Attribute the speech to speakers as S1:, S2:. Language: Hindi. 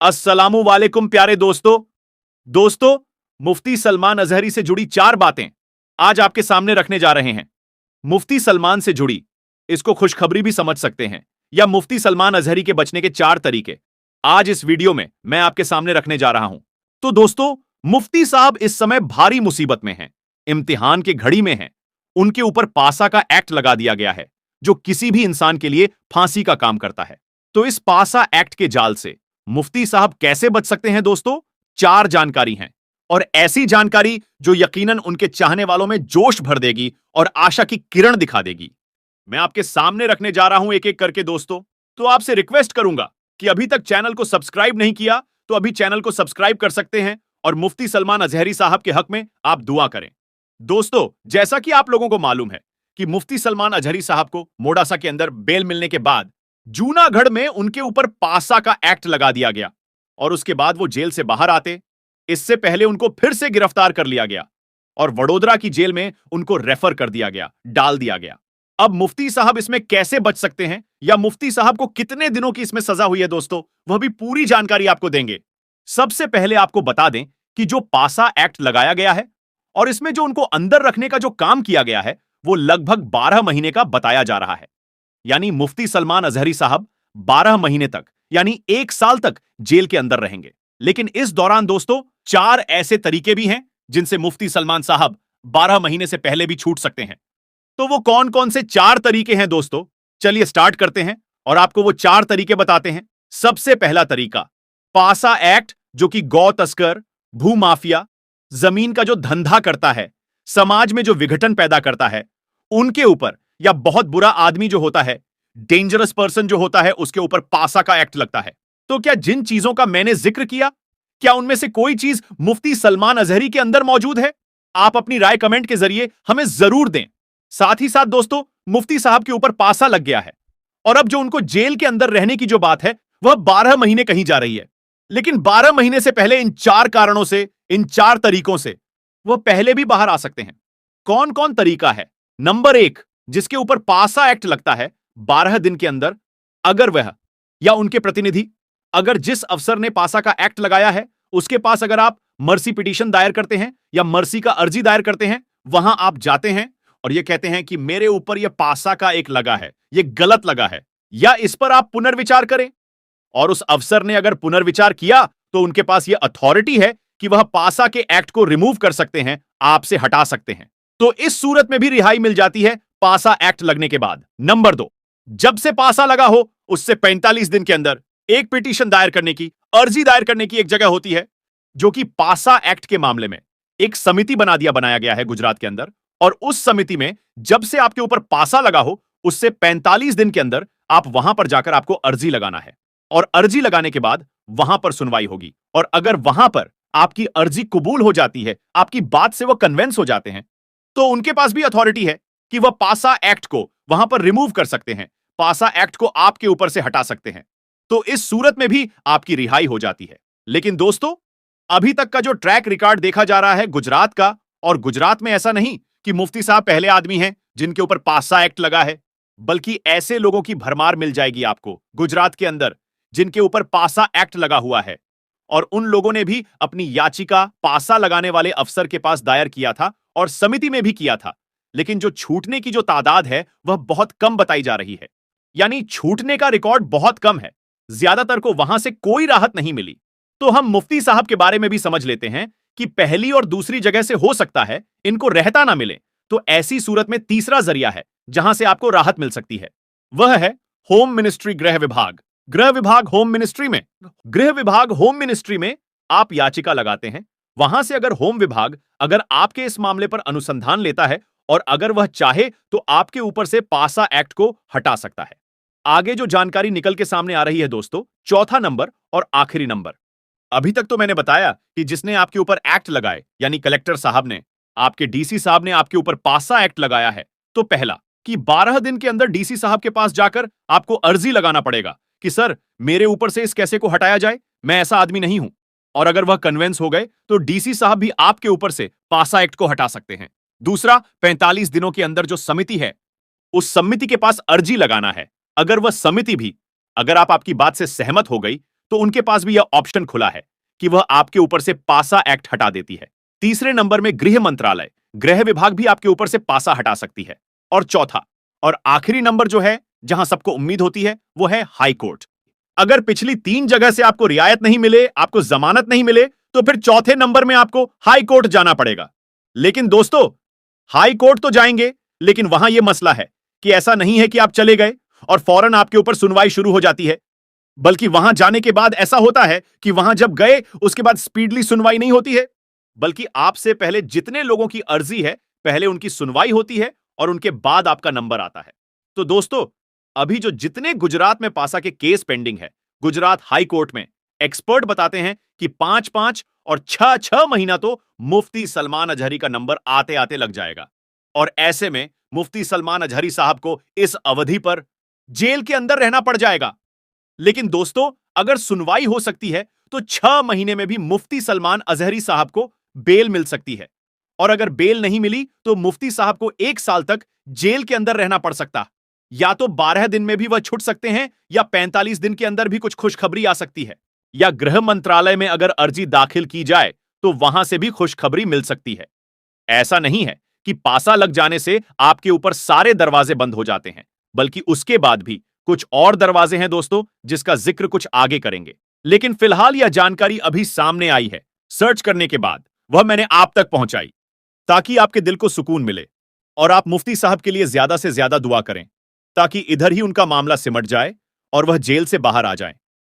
S1: अस्सलामु वालेकुम प्यारे दोस्तों, मुफ्ती सलमान अजहरी से जुड़ी 4 बातें आज आपके सामने रखने जा रहे हैं। मुफ्ती सलमान से जुड़ी, इसको खुशखबरी भी समझ सकते हैं, या मुफ्ती सलमान अजहरी के बचने के 4 तरीके आज इस वीडियो में मैं आपके सामने रखने जा रहा हूं। तो दोस्तों, मुफ्ती साहब इस समय भारी मुसीबत में हैं, इम्तिहान की घड़ी में हैं। उनके ऊपर पासा का एक्ट लगा दिया गया है, जो किसी भी इंसान के लिए फांसी का काम करता है। तो इस पासा एक्ट के जाल से मुफ्ती साहब कैसे बच सकते हैं दोस्तों? 4 जानकारी हैं, और ऐसी जानकारी जो यकीनन उनके चाहने वालों में जोश भर देगी और आशा की किरण दिखा देगी। मैं आपके सामने रखने जा रहा हूं एक एक करके दोस्तों। तो आपसे रिक्वेस्ट करूंगा कि अभी तक चैनल को सब्सक्राइब नहीं किया तो अभी चैनल को सब्सक्राइब कर सकते हैं, और मुफ्ती सलमान अजहरी साहब के हक में आप दुआ करें। दोस्तों, जैसा कि आप लोगों को मालूम है कि मुफ्ती सलमान अजहरी साहब को मोडासा के अंदर बेल मिलने के बाद जूनागढ़ में उनके ऊपर पासा का एक्ट लगा दिया गया, और उसके बाद वो जेल से बाहर आते, इससे पहले उनको फिर से गिरफ्तार कर लिया गया और वडोदरा की जेल में उनको रेफर कर दिया गया, डाल दिया गया। अब मुफ्ती साहब इसमें कैसे बच सकते हैं, या मुफ्ती साहब को कितने दिनों की इसमें सजा हुई है दोस्तों, वह भी पूरी जानकारी आपको देंगे। सबसे पहले आपको बता दें कि जो पासा एक्ट लगाया गया है और इसमें जो उनको अंदर रखने का जो काम किया गया है, वो लगभग 12 महीने का बताया जा रहा है। यानी मुफ्ती सलमान अजहरी साहब 12 महीने तक, यानी 1 साल तक जेल के अंदर रहेंगे। लेकिन इस दौरान दोस्तों, 4 ऐसे तरीके भी हैं जिनसे मुफ्ती सलमान साहब 12 महीने से पहले भी छूट सकते हैं। तो वो कौन कौन से 4 तरीके हैं दोस्तों? चलिए स्टार्ट करते हैं और आपको वो 4 तरीके बताते हैं। सबसे पहला तरीका, पासा एक्ट, जो कि गौ तस्कर, भू माफिया, जमीन का जो धंधा करता है, समाज में जो विघटन पैदा करता है, उनके ऊपर, या बहुत बुरा आदमी जो होता है, डेंजरस पर्सन जो होता है, उसके ऊपर पासा का एक्ट लगता है। तो क्या जिन चीजों का मैंने जिक्र किया, क्या उनमें से कोई चीज मुफ्ती सलमान अजहरी के अंदर मौजूद है? आप अपनी राय कमेंट के जरिए हमें जरूर दें। साथ ही साथ दोस्तों, मुफ्ती साहब के ऊपर पासा लग गया है, और अब जो उनको जेल के अंदर रहने की जो बात है, वह 12 महीने कही जा रही है। लेकिन 12 महीने से पहले इन 4 कारणों से, इन 4 तरीकों से वह पहले भी बाहर आ सकते हैं। कौन कौन तरीका है? नंबर 1, जिसके ऊपर पासा एक्ट लगता है 12 दिन के अंदर, अगर वह या उनके प्रतिनिधि, अगर जिस अफसर ने पासा का एक्ट लगाया है उसके पास अगर आप मर्सी पिटीशन दायर करते हैं या मर्सी का अर्जी दायर करते हैं, वहां आप जाते हैं और यह कहते हैं कि मेरे ऊपर यह पासा का एक लगा है, यह गलत लगा है, या इस पर आप पुनर्विचार करें, और उस अफसर ने अगर पुनर्विचार किया तो उनके पास यह अथॉरिटी है कि वह पासा के एक्ट को रिमूव कर सकते हैं, आपसे हटा सकते हैं। तो इस सूरत में भी रिहाई मिल जाती है पासा एक्ट लगने के बाद। नंबर 2, जब से पासा लगा हो उससे 45 दिन के अंदर एक पिटीशन दायर करने की, अर्जी दायर करने की एक जगह होती है, जो कि पासा एक्ट के मामले में एक समिति बनाया गया है गुजरात के अंदर, और उस समिति में जब से आपके ऊपर पासा लगा हो उससे 45 दिन के अंदर आप वहां पर जाकर आपको अर्जी लगाना है, और अर्जी लगाने के बाद वहां पर सुनवाई होगी, और अगर वहां पर आपकी अर्जी कबूल हो जाती है, आपकी बात से वो कन्वेंस हो जाते हैं, तो उनके पास भी अथॉरिटी है कि वह पासा एक्ट को वहां पर रिमूव कर सकते हैं, पासा एक्ट को आपके ऊपर से हटा सकते हैं। तो इस सूरत में भी आपकी रिहाई हो जाती है। लेकिन दोस्तों, अभी तक का जो ट्रैक रिकॉर्ड देखा जा रहा है गुजरात का, और गुजरात में ऐसा नहीं कि मुफ्ती साहब पहले आदमी हैं जिनके ऊपर पासा एक्ट लगा है, बल्कि ऐसे लोगों की भरमार मिल जाएगी आपको गुजरात के अंदर जिनके ऊपर पासा एक्ट लगा हुआ है, और उन लोगों ने भी अपनी याचिका पासा लगाने वाले अफसर के पास दायर किया था और समिति में भी किया था। लेकिन जो छूटने की जो तादाद है वह बहुत कम बताई जा रही है, यानी छूटने का रिकॉर्ड बहुत कम है, ज्यादातर को वहां से कोई राहत नहीं मिली। तो हम मुफ्ती साहब के बारे में भी समझ लेते हैं कि पहली और दूसरी जगह से हो सकता है इनको रहता ना मिले, तो ऐसी सूरत में तीसरा जरिया है जहां से आपको राहत मिल सकती है, वह है होम मिनिस्ट्री, गृह विभाग। गृह विभाग होम मिनिस्ट्री में आप याचिका लगाते हैं, वहां से अगर होम विभाग अगर आपके इस मामले पर अनुसंधान लेता है और अगर वह चाहे तो आपके ऊपर से पासा एक्ट को हटा सकता है। आगे जो जानकारी निकल के सामने आ रही है दोस्तों, चौथा नंबर और आखिरी नंबर। अभी तक तो मैंने बताया कि जिसने आपके ऊपर एक्ट लगाए, यानी कलेक्टर साहब ने, आपके डीसी साहब ने आपके ऊपर पासा एक्ट लगाया है, तो पहला कि 12 दिन के अंदर डीसी साहब के पास जाकर आपको अर्जी लगाना पड़ेगा कि सर मेरे ऊपर से इस कैसे को हटाया जाए, मैं ऐसा आदमी नहीं हूं, और अगर वह कन्वेंस हो गए तो डीसी साहब भी आपके ऊपर से पासा एक्ट को हटा सकते हैं। दूसरा, 45 दिनों के अंदर जो समिति है, उस समिति के पास अर्जी लगाना है। अगर वह समिति भी, अगर आपकी बात से सहमत हो गई, तो उनके पास भी यह ऑप्शन खुला है कि वह आपके ऊपर से पासा एक्ट हटा देती है। तीसरे नंबर में गृह मंत्रालय, गृह विभाग भी आपके ऊपर से पासा हटा सकती है। और चौथा और आखिरी नंबर जो है, जहां सबको उम्मीद होती है, वो है हाई कोर्ट। अगर पिछली 3 जगह से आपको रियायत नहीं मिले, आपको जमानत नहीं मिले, तो फिर चौथे नंबर में आपको हाई कोर्ट जाना पड़ेगा। लेकिन दोस्तों, हाई कोर्ट तो जाएंगे, लेकिन वहां यह मसला है कि ऐसा नहीं है कि आप चले गए और फौरन आपके ऊपर सुनवाई शुरू हो जाती है, बल्कि वहां जाने के बाद ऐसा होता है कि वहां जब गए उसके बाद स्पीडली सुनवाई नहीं होती है, बल्कि आपसे पहले जितने लोगों की अर्जी है, पहले उनकी सुनवाई होती है और उनके बाद आपका नंबर आता है। तो दोस्तों, अभी जो जितने गुजरात में पासा के केस पेंडिंग है, गुजरात हाई कोर्ट में, एक्सपर्ट बताते हैं कि 5-5 और 6-6 महीना तो मुफ्ती सलमान अजहरी का नंबर आते आते लग जाएगा। और ऐसे में मुफ्ती सलमान अजहरी साहब को इस अवधि पर जेल के अंदर रहना पड़ जाएगा। लेकिन दोस्तों, अगर सुनवाई हो सकती है तो 6 महीने में भी मुफ्ती सलमान अजहरी साहब को बेल मिल सकती है। और अगर बेल नहीं मिली तो मुफ्ती साहब को 1 साल तक जेल के अंदर रहना पड़ सकता। या तो 12 दिन में भी वह छूट सकते हैं, या 45 दिन के अंदर भी कुछ खुशखबरी आ सकती है, या गृह मंत्रालय में अगर अर्जी दाखिल की जाए तो वहां से भी खुशखबरी मिल सकती है। ऐसा नहीं है कि पासा लग जाने से आपके ऊपर सारे दरवाजे बंद हो जाते हैं, बल्कि उसके बाद भी कुछ और दरवाजे हैं दोस्तों, जिसका जिक्र कुछ आगे करेंगे। लेकिन फिलहाल यह जानकारी अभी सामने आई है, सर्च करने के बाद वह मैंने आप तक पहुंचाई, ताकि आपके दिल को सुकून मिले और आप मुफ्ती साहब के लिए ज्यादा से ज्यादा दुआ करें, ताकि इधर ही उनका मामला सिमट जाए और वह जेल से बाहर आ जाए।